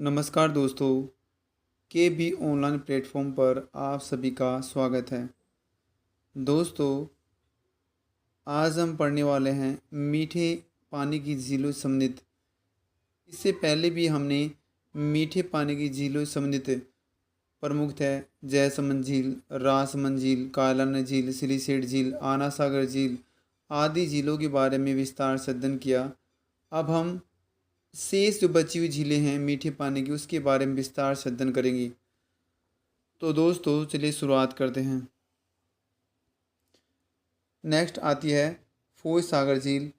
नमस्कार दोस्तों, के बी ऑनलाइन प्लेटफॉर्म पर आप सभी का स्वागत है। दोस्तों, आज हम पढ़ने वाले हैं मीठे पानी की झीलों से संबंधित। इससे पहले भी हमने मीठे पानी की झीलों से संबंधित प्रमुख है जयसमंद झील, राजसमंद झील, कालान झील, सिलीसेट झील, आना सागर झील आदि झीलों के बारे में विस्तार से अध्ययन किया। अब हम शेष जो बची हुई झीलें हैं मीठे पानी की, उसके बारे में विस्तार से अध्ययन करेंगे। तो दोस्तों चलिए शुरुआत करते हैं। नेक्स्ट आती है फौज सागर झील,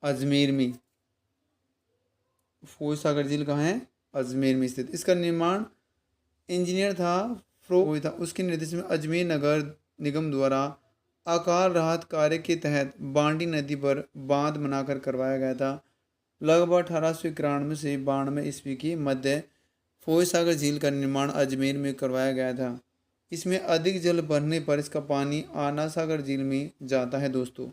अजमेर में। फौज सागर झील कहाँ है? अजमेर में स्थित। इसका निर्माण इंजीनियर था फ्रो था। उसके निर्देशन में अजमेर नगर निगम द्वारा अकाल राहत कार्य के तहत बांडी नदी पर बांध बनाकर करवाया गया था। लगभग 1891 से 92 ईस्वी के मध्य फौज सागर झील का निर्माण अजमेर में करवाया गया था। इसमें अधिक जल भरने पर इसका पानी आना सागर झील में जाता है। दोस्तों,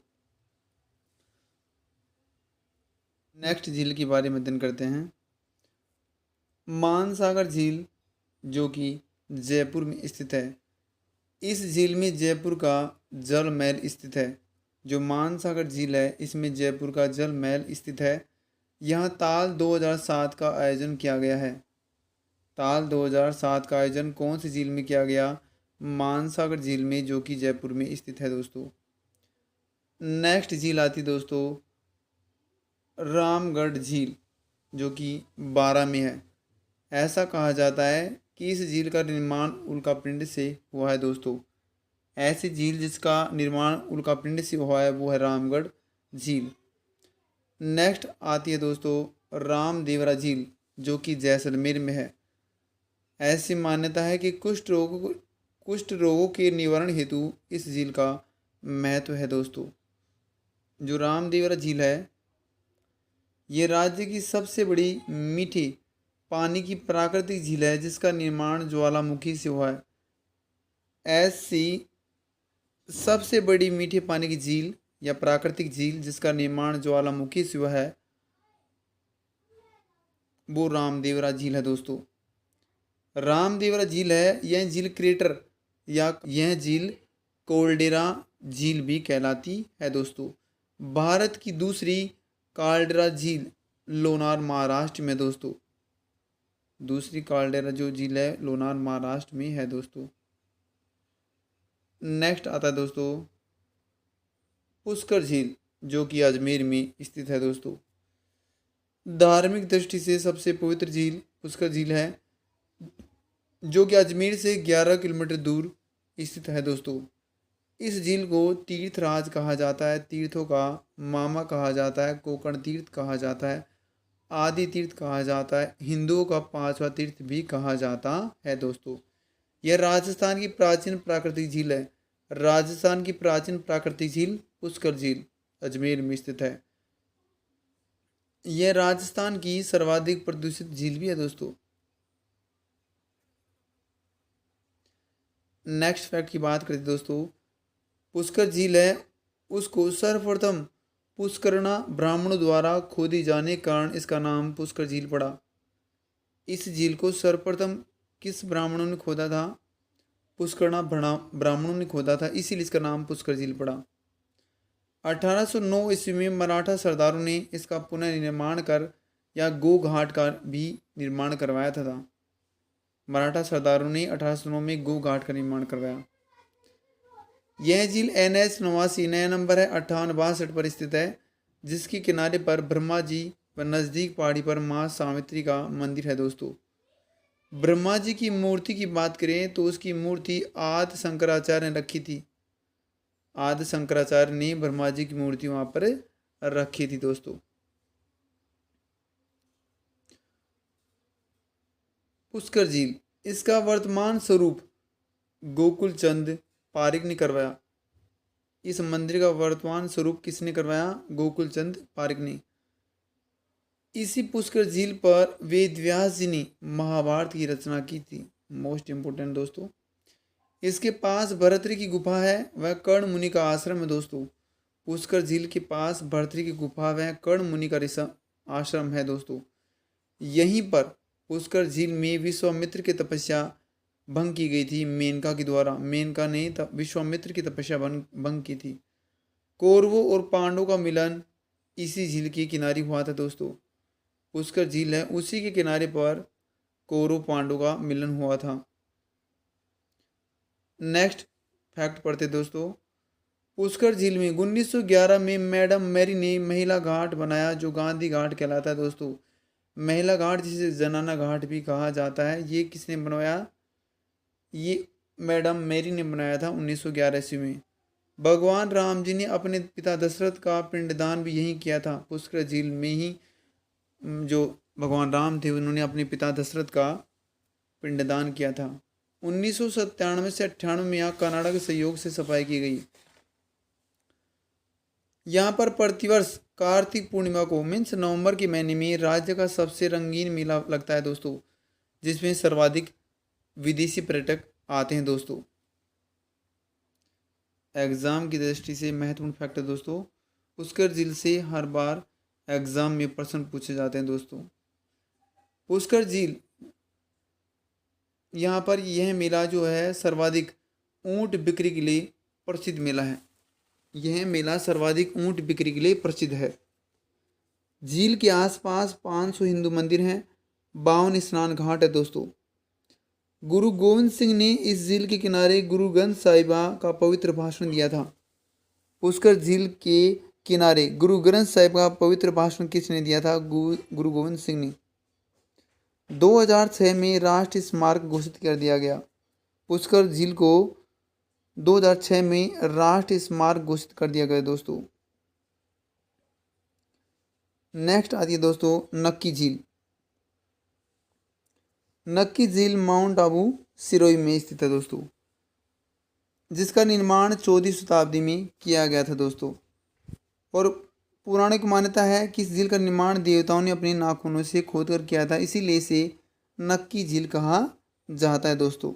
नेक्स्ट झील के बारे में अध्ययन करते हैं। मानसागर झील जो कि जयपुर में स्थित है। इस झील में जयपुर का जल महल स्थित है। जो मानसागर झील है इसमें जयपुर का जल महल स्थित है। यहाँ ताल 2007 का आयोजन किया गया है। ताल 2007 का आयोजन कौन सी झील में किया गया? मानसागर झील में, जो कि जयपुर में स्थित है। दोस्तों, नेक्स्ट झील आती दोस्तों रामगढ़ झील, जो कि 12 में है। ऐसा कहा जाता है कि इस झील का निर्माण उल्कापिंड से हुआ है। दोस्तों, ऐसी झील जिसका निर्माण उल्कापिंड से हुआ है वो है रामगढ़ झील। नेक्स्ट आती है दोस्तों रामदेवरा झील, जो कि जैसलमेर में है। ऐसी मान्यता है कि कुष्ठ रोगों के निवारण हेतु इस झील का महत्व है। दोस्तों, जो रामदेवरा झील है ये राज्य की सबसे बड़ी मीठी पानी की प्राकृतिक झील है, जिसका निर्माण ज्वालामुखी से हुआ है। ऐसी सबसे बड़ी मीठे पानी की झील या प्राकृतिक झील जिसका निर्माण ज्वालामुखी से हुआ है वो रामदेवरा झील है। दोस्तों, रामदेवरा झील है यह झील क्रेटर या यह झील कोल्डेरा झील भी कहलाती है। दोस्तों, भारत की दूसरी काल्डेरा झील लोनार महाराष्ट्र में। दोस्तों, दूसरी काल्डेरा जो झील है लोनार महाराष्ट्र में है। दोस्तों, नेक्स्ट आता है दोस्तों पुष्कर झील, जो कि अजमेर में स्थित है। दोस्तों, धार्मिक दृष्टि से सबसे पवित्र झील पुष्कर झील है, जो कि अजमेर से 11 किलोमीटर दूर स्थित है। दोस्तों, इस झील को तीर्थराज कहा जाता है, तीर्थों का मामा कहा जाता है, कोकण तीर्थ कहा जाता है, आदि तीर्थ कहा जाता है, हिंदुओं का 5वां तीर्थ भी कहा जाता है। दोस्तों, यह राजस्थान की प्राचीन प्राकृतिक झील है। राजस्थान की प्राचीन प्राकृतिक झील पुष्कर झील अजमेर में स्थित है। यह राजस्थान की सर्वाधिक प्रदूषित झील भी है। दोस्तों, नेक्स्ट फैक्ट की बात करते दोस्तों, पुष्कर झील है उसको सर्वप्रथम पुष्करणा ब्राह्मणों द्वारा खोदी जाने के कारण इसका नाम पुष्कर झील पड़ा। इस झील को सर्वप्रथम किस ब्राह्मणों ने खोदा था? पुष्करणा ब्राह्मणों ने खोदा था, इसीलिए इसका नाम पुष्कर झील पड़ा। 1809 ईस्वी में मराठा सरदारों ने इसका पुनर्निर्माण कर या गो घाट का भी निर्माण करवाया था। मराठा सरदारों ने 1809 में गो घाट का निर्माण करवाया। यह झील NH 89 नया नंबर है 5862 पर स्थित है, जिसके किनारे पर ब्रह्मा जी व नज़दीक पहाड़ी पर माँ सावित्री का मंदिर है। दोस्तों, ब्रह्मा जी की मूर्ति की बात करें तो उसकी मूर्ति आदि शंकराचार्य ने रखी थी। आदि शंकराचार्य ने ब्रह्मा जी की मूर्ति वहां पर रखी थी। दोस्तों, पुष्कर झील इसका वर्तमान स्वरूप गोकुल चंद पारिक ने करवाया। इस मंदिर का वर्तमान स्वरूप किसने करवाया? गोकुल चंद पारिक ने। इसी पुष्कर झील पर वेद व्यास जी ने महाभारत की रचना की थी। मोस्ट इंपोर्टेंट दोस्तों, इसके पास भर्तृ की गुफा है, वह कर्ण मुनि का आश्रम है। दोस्तों, पुष्कर झील के पास भर्तृ की गुफा वह कर्ण मुनि का आश्रम है। दोस्तों, यहीं पर पुष्कर झील में विश्वामित्र की तपस्या भंग की गई थी मेनका के द्वारा। मेनका ने विश्वामित्र की तपस्या भंग की थी। कौरवों और पांडवों का मिलन इसी झील के किनारे हुआ था दोस्तों। पुष्कर झील है, उसी के किनारे पर कौरव पांडवों का मिलन हुआ था। नेक्स्ट फैक्ट पढ़ते दोस्तों। पुष्कर झील में 1911 में मैडम मैरी ने महिला घाट बनाया जो गांधी घाट कहलाता है दोस्तों। महिला घाट जिसे जनाना घाट भी कहा जाता है, ये किसने बनवाया? ये मैडम मैरी ने बनाया था 1911 ईस्वी में। भगवान राम जी ने अपने पिता दशरथ का पिंडदान भी यहीं किया था, पुष्कर झील में ही। जो भगवान राम थे उन्होंने अपने पिता दशरथ का पिंडदान किया था। 1997 से 98 में यहाँ कनाडा के सहयोग से सफाई की गई। यहाँ पर प्रतिवर्ष कार्तिक पूर्णिमा को मीन्स नवंबर के महीने में राज्य का सबसे रंगीन मेला लगता है दोस्तों, जिसमें सर्वाधिक विदेशी पर्यटक आते हैं दोस्तों। एग्ज़ाम की दृष्टि से महत्वपूर्ण फैक्ट है दोस्तों, पुष्कर झील से हर बार एग्ज़ाम में प्रश्न पूछे जाते हैं दोस्तों। पुष्कर झील यहाँ पर यह मेला जो है सर्वाधिक ऊंट बिक्री के लिए प्रसिद्ध मेला है। यह मेला सर्वाधिक ऊंट बिक्री के लिए प्रसिद्ध है। झील के आसपास 500 हिंदू मंदिर हैं, 52 स्नान घाट है दोस्तों। गुरु गोविंद सिंह ने इस झील के किनारे गुरु ग्रंथ साहिबा का पवित्र भाषण दिया था। पुष्कर झील के किनारे गुरु ग्रंथ साहिब का पवित्र भाषण किसने दिया था? गुरु गोविंद सिंह ने। 2006 में राष्ट्रीय स्मारक घोषित कर दिया गया। पुष्कर झील को 2006 में राष्ट्रीय स्मारक घोषित कर दिया गया दोस्तों। नेक्स्ट आती है दोस्तों नक्की झील। नक्की झील माउंट आबू सिरोही में स्थित है दोस्तों, जिसका निर्माण 14वीं शताब्दी में किया गया था दोस्तों। और पौराणिक मान्यता है कि इस झील का निर्माण देवताओं ने अपने नाखूनों से खोदकर किया था, इसीलिए इसे नक्की झील कहा जाता है दोस्तों।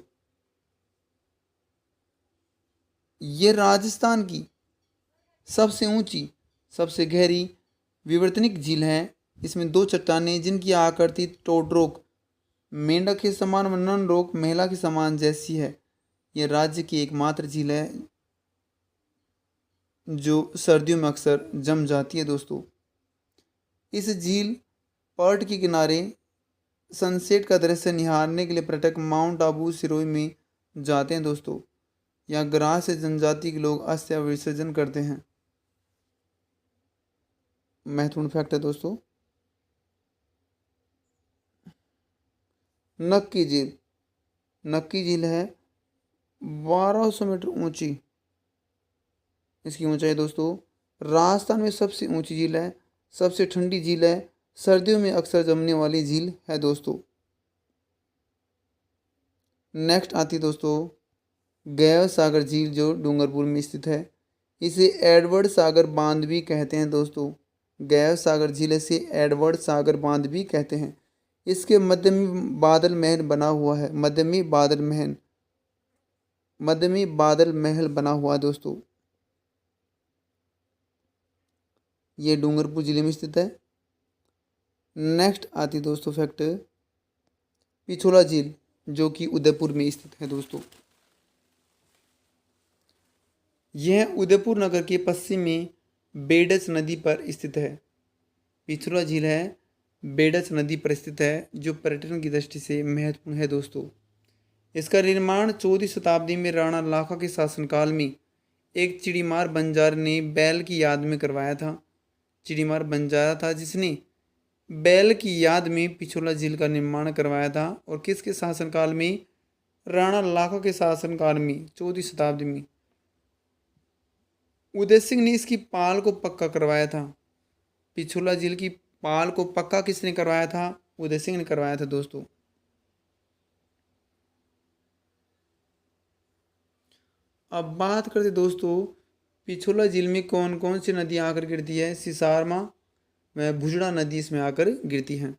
ये राजस्थान की सबसे ऊंची, सबसे गहरी विवर्तनिक झील है। इसमें 2 चट्टानें जिनकी आकृति टोडरोक मेंढक के समान व ननरोक महिला के समान जैसी है। यह राज्य की एकमात्र झील है जो सर्दियों में अक्सर जम जाती है दोस्तों। इस झील पर्ट के किनारे सनसेट का दृश्य निहारने के लिए पर्यटक माउंट आबू सिरोही में जाते हैं दोस्तों। यहाँ ग्रास से जनजाति के लोग अस्थि विसर्जन करते हैं। महत्वपूर्ण फैक्ट है दोस्तों। नक्की झील, नक्की झील है 1200 मीटर ऊंची, इसकी ऊंचाई दोस्तों। राजस्थान में सबसे ऊंची झील है, सबसे ठंडी झील है, सर्दियों में अक्सर जमने वाली झील है दोस्तों। नेक्स्ट आती दोस्तों गैव सागर झील जो डूंगरपुर में स्थित है। इसे एडवर्ड सागर बांध भी कहते हैं दोस्तों। गैव सागर झील से एडवर्ड सागर बांध भी कहते हैं। इसके मध्य में बादल महल बना हुआ है, मध्यमी बादल महल बना हुआ है दोस्तों। ये डूंगरपुर जिले में स्थित है। नेक्स्ट आती दोस्तों फैक्ट पिछोला झील जो कि उदयपुर में स्थित है दोस्तों। यह उदयपुर नगर के पश्चिम में बेडच नदी पर स्थित है। पिछोला झील है बेडच नदी पर स्थित है, जो पर्यटन की दृष्टि से महत्वपूर्ण है दोस्तों। इसका निर्माण 14वीं शताब्दी में राणा लाखा के शासनकाल में एक चिड़ीमार बंजारे ने बैल की याद में करवाया था। चिड़ीमार बंजारा था जिसने बैल की याद में पिछोला झील का निर्माण करवाया था। और किसके शासनकाल में? राणा लाखा के शासनकाल में 14वीं शताब्दी में। उदय सिंह ने इसकी पाल को पक्का करवाया था। पिछोला झील की पाल को पक्का किसने करवाया था? उदय सिंह ने करवाया था दोस्तों। अब बात करते दोस्तों पिछोला झील में कौन कौन सी नदी आकर गिरती है। सिसारमा व भुजड़ा नदी इसमें आकर गिरती हैं।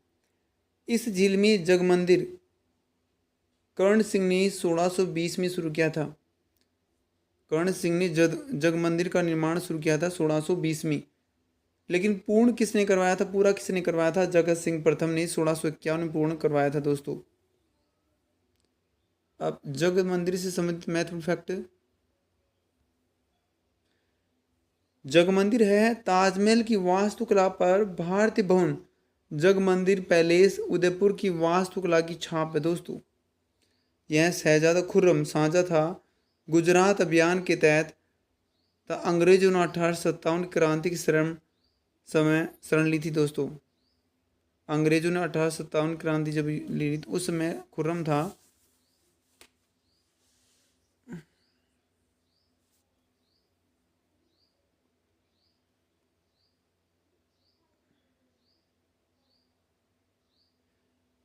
इस झील में जग मंदिर कर्ण सिंह ने 1620 में शुरू किया था। कर्ण सिंह ने जग मंदिर का निर्माण शुरू किया था 1620 में। लेकिन पूर्ण किसने करवाया था, पूरा किसने करवाया था? जगत सिंह प्रथम ने 1651 में पूर्ण करवाया था दोस्तों। अब जगत मंदिर से संबंधित महत्वपूर्ण फैक्ट, जग मंदिर है ताजमहल की वास्तुकला पर भारतीय भवन जग मंदिर पैलेस उदयपुर की वास्तुकला की छाप है दोस्तों। यह शहजादा खुर्रम साझा था। गुजरात अभियान के तहत अंग्रेजों ने 1857 क्रांति की शरण ली थी दोस्तों। अंग्रेजों ने 1857 क्रांति जब ली थी उस समय खुर्रम था।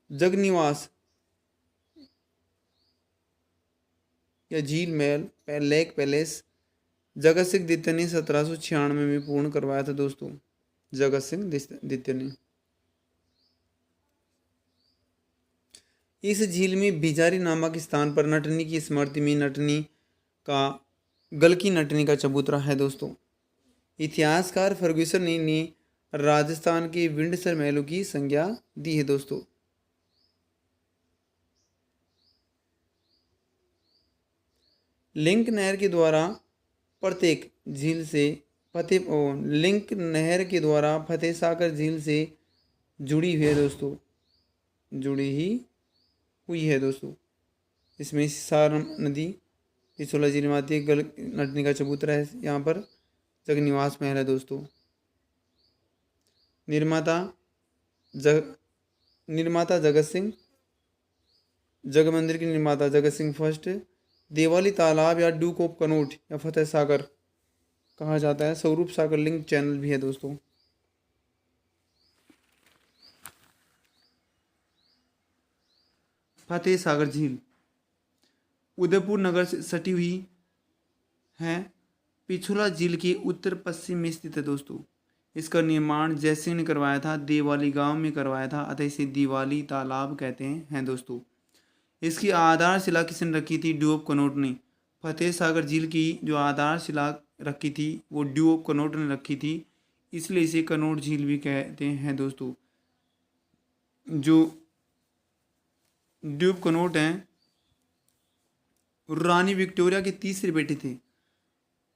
जगनिवास या झील महल लेक पैलेस जगत सिंह द्वितीय ने 1796 में पूर्ण करवाया था दोस्तों। जगत सिंह द्वितीय ने। इस झील में भिजारी नामक स्थान पर नटनी की स्मृति में नटनी का गल की नटनी का चबूतरा है दोस्तों। इतिहासकार फर्ग्यूसन ने राजस्थान के विंडसर महलों की संज्ञा दी है दोस्तों। लिंक नहर के द्वारा प्रत्येक झील से लिंक नहर के द्वारा फतेह सागर झील से जुड़ी हुई है दोस्तों, जुड़ी ही हुई है दोस्तों। इसमें सार नदी पिछोला झील में आती है, गल नटनी का चबूतरा है, यहाँ पर जगनिवास महल है दोस्तों। निर्माता जगत सिंह, जग मंदिर के निर्माता जगत सिंह फर्स्ट। देवाली तालाब या डूक ऑफ कनौट या फतेह सागर कहा जाता है। स्वरूप सागर लिंक चैनल भी है दोस्तों। फतेह सागर झील उदयपुर नगर से सटी हुई है। पिछोला झील के उत्तर पश्चिम में स्थित है दोस्तों। इसका निर्माण जयसिंह ने करवाया था, देवाली गांव में करवाया था, अतः इसे दिवाली तालाब कहते हैं दोस्तों। इसकी आधारशिला किसने रखी थी? ड्यू ऑफ कनौट ने। फतेह सागर झील की जो आधारशिला रखी थी वो ड्यू ऑफ कनौट ने रखी थी, इसलिए इसे कनौट झील भी कहते हैं दोस्तों। जो ड्यू ऑफ कनौट हैं रानी विक्टोरिया के तीसरे बेटे थे।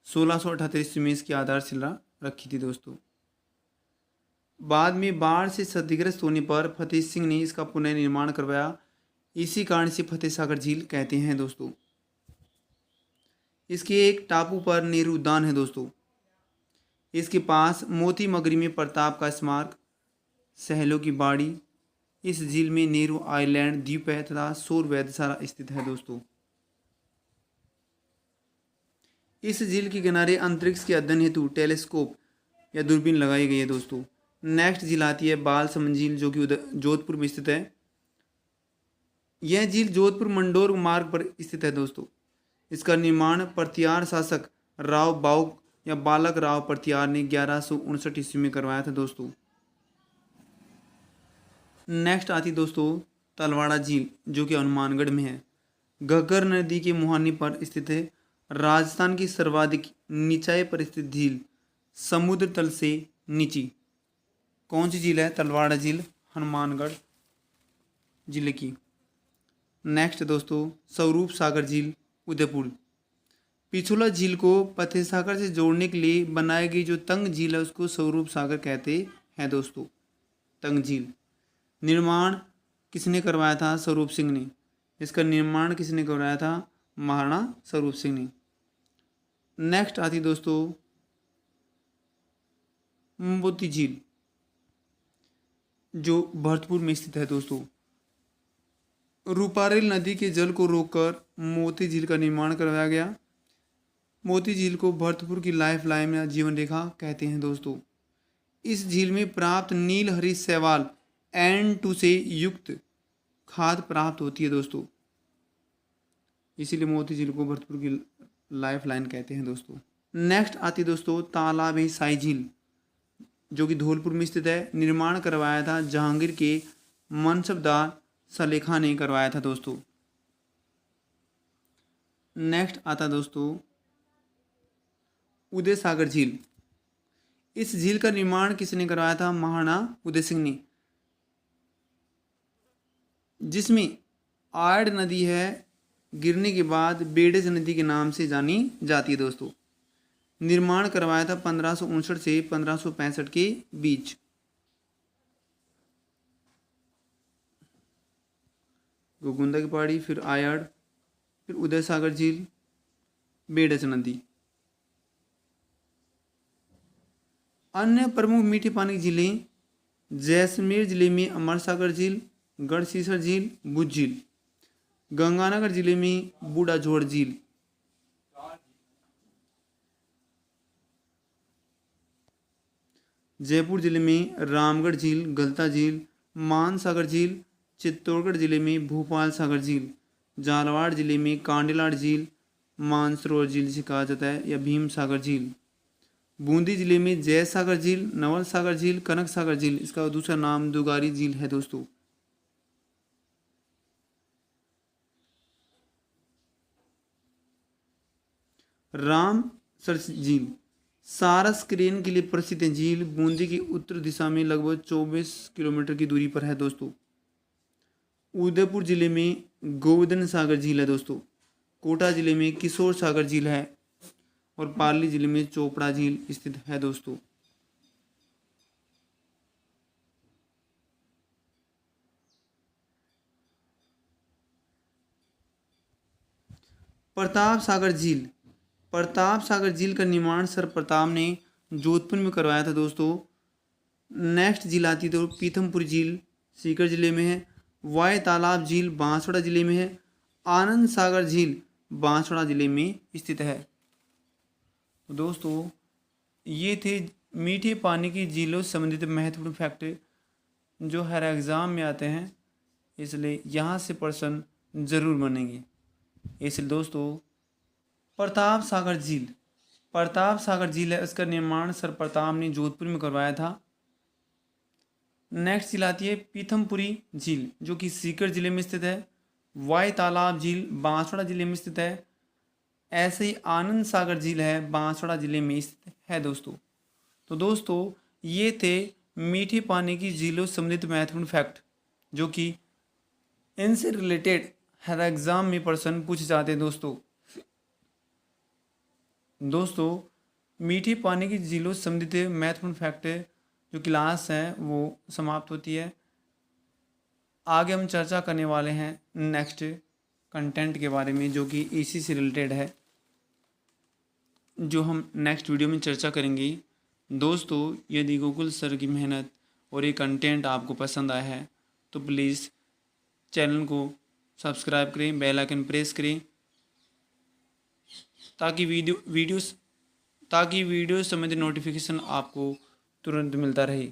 1678 ईस्वी में इसकी आधारशिला रखी थी दोस्तों। बाद में बाढ़ से क्षतिग्रस्त होने पर फतेह सिंह ने इसका पुनर्निर्माण करवाया, इसी कारण से फतेह सागर झील कहते हैं दोस्तों। इसके एक टापू पर नेहरू उद्यान है दोस्तों। इसके पास मोती मगरी में प्रताप का स्मारक, सहलों की बाड़ी। इस झील में नेहरू आइलैंड द्वीप है तथा सौर वेधशाला स्थित है दोस्तों। इस झील के किनारे अंतरिक्ष के अध्ययन हेतु टेलीस्कोप या दूरबीन लगाई गई है दोस्तों। नेक्स्ट झील आती है बालसमंद झील, जो कि जोधपुर में स्थित है। यह झील जोधपुर मंडोर मार्ग पर स्थित है दोस्तों। इसका निर्माण प्रतिहार शासक राव बाउक या बालक राव प्रतिहार ने 1159 ईस्वी में करवाया था दोस्तों। नेक्स्ट आती दोस्तों तलवाड़ा झील, जो कि हनुमानगढ़ में है। घग्गर नदी के मुहाने पर स्थित है। राजस्थान की सर्वाधिक नीचाई पर स्थित झील, समुद्र तल से नीची। कौन सी झील है? तलवाड़ा झील, हनुमानगढ़ जिले की। नेक्स्ट दोस्तों स्वरूप सागर झील, उदयपुर। पिछोला झील को फतेह सागर से जोड़ने के लिए बनाई गई जो तंग झील है उसको स्वरूप सागर कहते हैं दोस्तों। तंग झील निर्माण किसने करवाया था? स्वरूप सिंह ने। इसका निर्माण किसने करवाया था? महाराणा स्वरूप सिंह ने। नेक्स्ट आती दोस्तों मोती झील, जो भरतपुर में स्थित है दोस्तों। रूपारेल नदी के जल को रोककर मोती झील का निर्माण करवाया गया। मोती झील को भरतपुर की लाइफ लाइन या जीवन रेखा कहते हैं दोस्तों। इस झील में प्राप्त नील हरी शैवाल N2 से युक्त खाद प्राप्त होती है दोस्तों, इसीलिए मोती झील को भरतपुर की लाइफ लाइन कहते हैं दोस्तों। नेक्स्ट आती दोस्तों तालाब शाही झील, जो कि धौलपुर में स्थित है। निर्माण करवाया था जहांगीर के मनसबदार सलेखा ने करवाया था दोस्तों। नेक्स्ट आता दोस्तों उदय सागर झील। इस झील का निर्माण किसने करवाया था? महाराणा उदय सिंह ने। जिसमें आड़ नदी है गिरने के बाद बेडज नदी के नाम से जानी जाती है दोस्तों। निर्माण करवाया था 1559 से 1565 के बीच। गोगुंदा की पहाड़ी, फिर आयड़, फिर उदय सागर झील, बेडज नदी। अन्य प्रमुख मीठे पानी की झीलें जैसलमेर जिले में अमर सागर झील, गढ़सीसर झील, भुज झील। गंगानगर जिले में बूढ़ाझोड़ झील। जयपुर जिले में रामगढ़ झील, गलता झील, मानसागर झील। चित्तौड़गढ़ जिले में भोपाल सागर झील। झालावाड़ जिले में कांडलाड़ झील, मानसरोवर झील जिसे कहा जाता है, या भीम सागर झील। बूंदी जिले में जय सागर झील, नवल सागर झील, कनक सागर झील। इसका दूसरा नाम दुगारी झील है दोस्तों। रामसर झील सारस क्रेन के लिए प्रसिद्ध है। झील बूंदी की उत्तर दिशा में लगभग 24 किलोमीटर की दूरी पर है दोस्तों। उदयपुर जिले में गोवर्धन सागर झील है दोस्तों। कोटा जिले में किशोर सागर झील है और पाली जिले में चोपड़ा झील स्थित है दोस्तों। प्रताप सागर झील। प्रताप सागर झील का निर्माण सर प्रताप ने जोधपुर में करवाया था दोस्तों। नेक्स्ट झील आती है तो पीथमपुर झील सीकर जिले में है। वाय तालाब झील बांसवाड़ा जिले में है। आनंद सागर झील बांसवाड़ा जिले में स्थित है। तो दोस्तों ये थे मीठे पानी की झीलों से संबंधित महत्वपूर्ण फैक्ट जो हर एग्ज़ाम में आते हैं, इसलिए यहाँ से प्रश्न ज़रूर बनेंगे। इसलिए दोस्तों प्रताप सागर झील, प्रताप सागर झील है, इसका निर्माण सर प्रताप ने जोधपुर में करवाया था। नेक्स्ट झील आती है पीथमपुरी झील जो कि सीकर जिले में स्थित है। वाई तालाब झील बांसवाड़ा जिले में स्थित है। ऐसे ही आनंद सागर झील है बांसवाड़ा जिले में स्थित है दोस्तों। तो दोस्तों ये थे मीठे पानी की झीलों से संबंधित महत्वपूर्ण फैक्ट जो कि इनसे रिलेटेड हर एग्ज़ाम में प्रश्न पूछे जाते हैं दोस्तों मीठे पानी की झीलों से संबंधित महत्वपूर्ण फैक्ट जो क्लास है वो समाप्त होती है। आगे हम चर्चा करने वाले हैं नेक्स्ट कंटेंट के बारे में जो कि इसी से रिलेटेड है, जो हम नेक्स्ट वीडियो में चर्चा करेंगे। दोस्तों यदि गूगल सर की मेहनत और ये कंटेंट आपको पसंद आया है तो प्लीज़ चैनल को सब्सक्राइब करें, बेल आइकन प्रेस करें ताकि वीडियो संबंधित नोटिफिकेशन आपको तुरंत मिलता रहे।